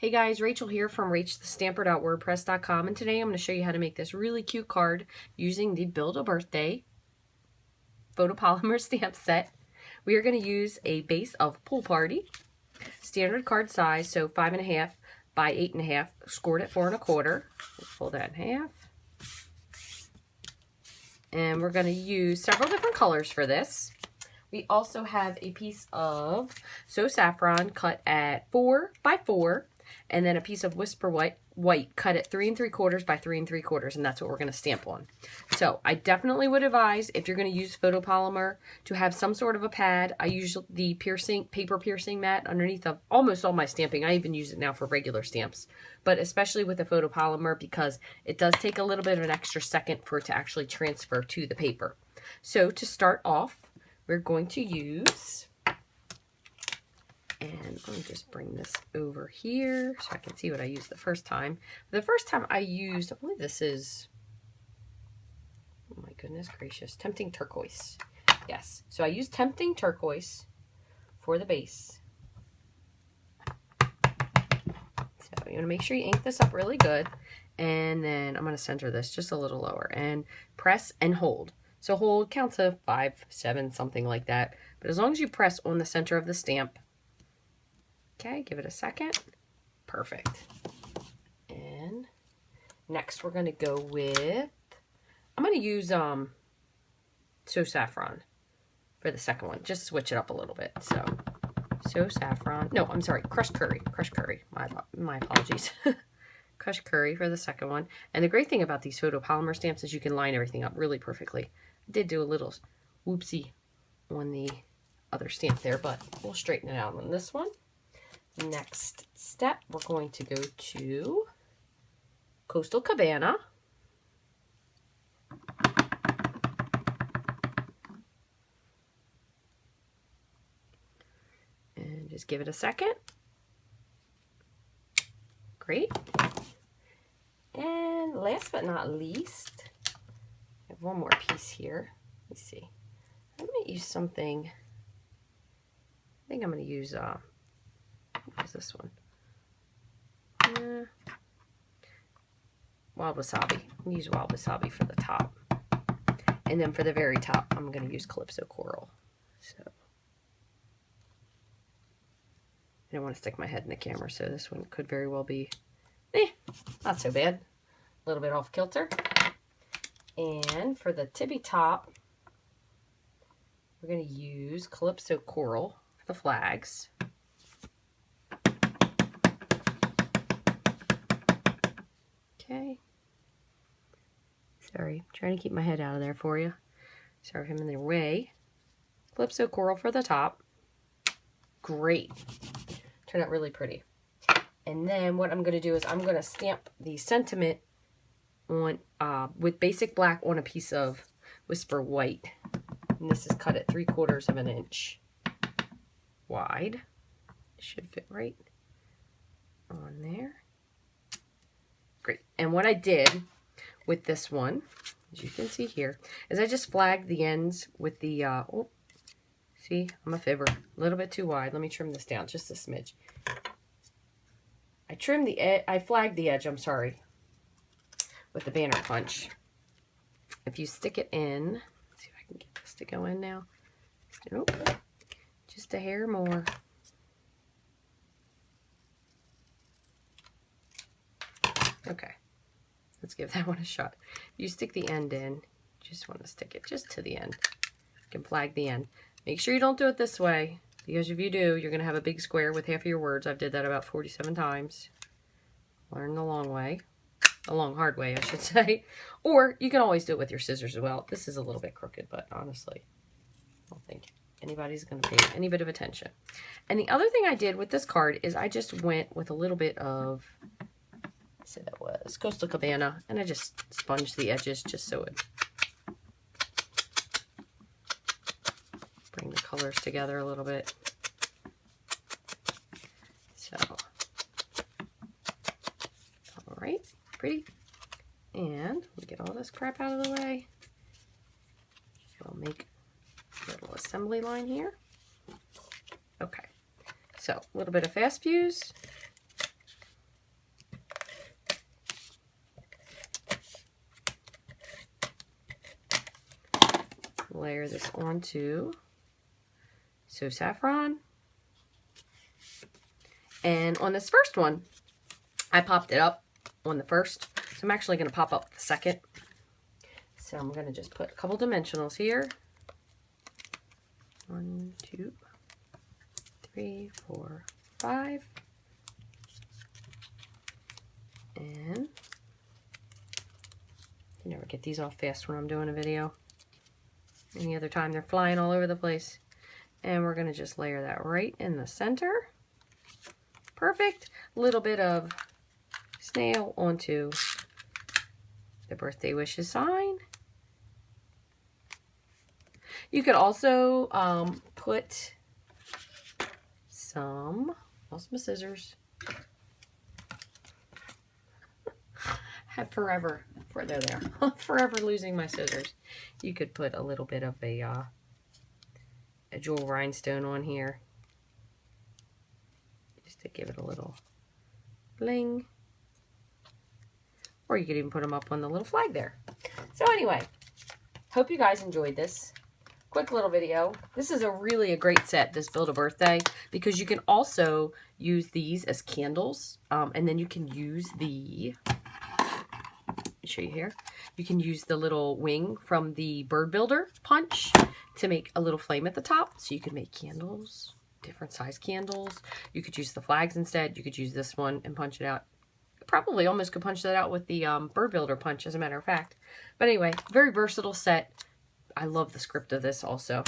Hey guys, Rachel here from rachthestamper.wordpress.com, and today I'm going to show you how to make this really cute card using the Build a Birthday Photopolymer stamp set. We are going to use a base of Pool Party, standard card size, so 5.5 by 8.5, scored at 4 1/4. We'll fold that in half. And we're going to use several different colors for this. We also have a piece of So Saffron cut at 4 by 4. And then a piece of Whisper White cut at 3 3/4 by 3 3/4, and that's what we're going to stamp on. So I definitely would advise, if you're going to use photopolymer, to have some sort of a pad. I use the paper piercing mat underneath of almost all my stamping. I even use it now for regular stamps, but especially with the photopolymer because it does take a little bit of an extra second for it to actually transfer to the paper. So to start off, we're going to use... And let me just bring this over here so I can see what I used the first time. The first time I used, I believe this is, oh my goodness gracious, Tempting Turquoise. Yes, so I used Tempting Turquoise for the base. So you want to make sure you ink this up really good. And then I'm going to center this just a little lower and press and hold. So hold, count to 5, 7, something like that. But as long as you press on the center of the stamp, okay, give it a second. Perfect. And next we're going to go with, I'm going to use So Saffron for the second one. Just switch it up a little bit. So Saffron. No, I'm sorry. Crushed Curry. Crushed Curry. My apologies. Crushed Curry for the second one. And the great thing about these photopolymer stamps is you can line everything up really perfectly. I did do a little whoopsie on the other stamp there, but we'll straighten it out on this one. Next step, we're going to go to Coastal Cabana. And just give it a second. Great. And last but not least, I have one more piece here. Let's see. I might use something. I think I'm going to use what is this one? Wild Wasabi. I'm going to use Wild Wasabi for the top. And then for the very top, I'm going to use Calypso Coral. So I don't want to stick my head in the camera, so this one could very well be, not so bad. A little bit off kilter. And for the tippy top, we're going to use Calypso Coral for the flags. Okay. Sorry, trying to keep my head out of there for you. Sorry if I'm in their way. Calypso Coral for the top. Great. Turned out really pretty. And then what I'm going to do is I'm going to stamp the sentiment on with basic black on a piece of Whisper White. And this is cut at 3/4 of an inch wide. It should fit right on there. Great. And what I did with this one, as you can see here, is I just flagged the ends with the, oh, see, I'm a fibber. A little bit too wide. Let me trim this down just a smidge. I trimmed the edge, I flagged the edge, I'm sorry, with the banner punch. If you stick it in, let's see if I can get this to go in now. Nope, just a hair more. Okay, let's give that one a shot. You stick the end in, just want to stick it just to the end. You can flag the end. Make sure you don't do it this way, because if you do, you're going to have a big square with half of your words. I've did that about 47 times. Learn the long way. The long hard way, I should say. Or you can always do it with your scissors as well. This is a little bit crooked, but honestly, I don't think anybody's going to pay any bit of attention. And the other thing I did with this card is I just went with a little bit of... So that was Coastal Cabana, and I just sponged the edges just so it bring the colors together a little bit. So, all right, pretty. And we get all this crap out of the way. We'll make a little assembly line here. Okay, so a little bit of fast fuse. layer this onto So Saffron. And on this first one, I popped it up on the first, so I'm actually going to pop up the second. So I'm going to just put a couple dimensionals here. 1, 2, 3, 4, 5. And you never get these off fast when I'm doing a video. Any other time they're flying all over the place. And we're going to just layer that right in the center. Perfect. A little bit of snail onto the birthday wishes sign. You could also put some, lost my scissors. Have forever, they're there. Forever losing my scissors. You could put a little bit of a jewel rhinestone on here, just to give it a little bling. Or you could even put them up on the little flag there. So anyway, hope you guys enjoyed this quick little video. This is a great set, this Build a Birthday, because you can also use these as candles, and then you can use the, let me show you here, you can use the little wing from the bird builder punch to make a little flame at the top, so you can make candles, different size candles. You could use the flags instead. You could use this one and punch it out. Probably almost could punch that out with the bird builder punch, as a matter of fact. But anyway, very versatile set. I love the script of this also.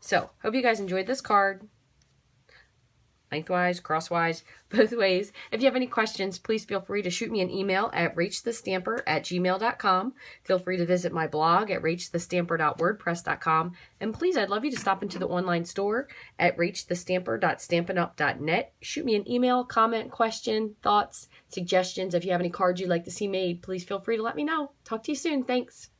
So, hope you guys enjoyed this card. Lengthwise, crosswise, both ways. If you have any questions, please feel free to shoot me an email at rachthestamper@gmail.com. Feel free to visit my blog at rachthestamper.wordpress.com. And please, I'd love you to stop into the online store at rachthestamper.stampinup.net. Shoot me an email, comment, question, thoughts, suggestions. If you have any cards you'd like to see made, please feel free to let me know. Talk to you soon. Thanks.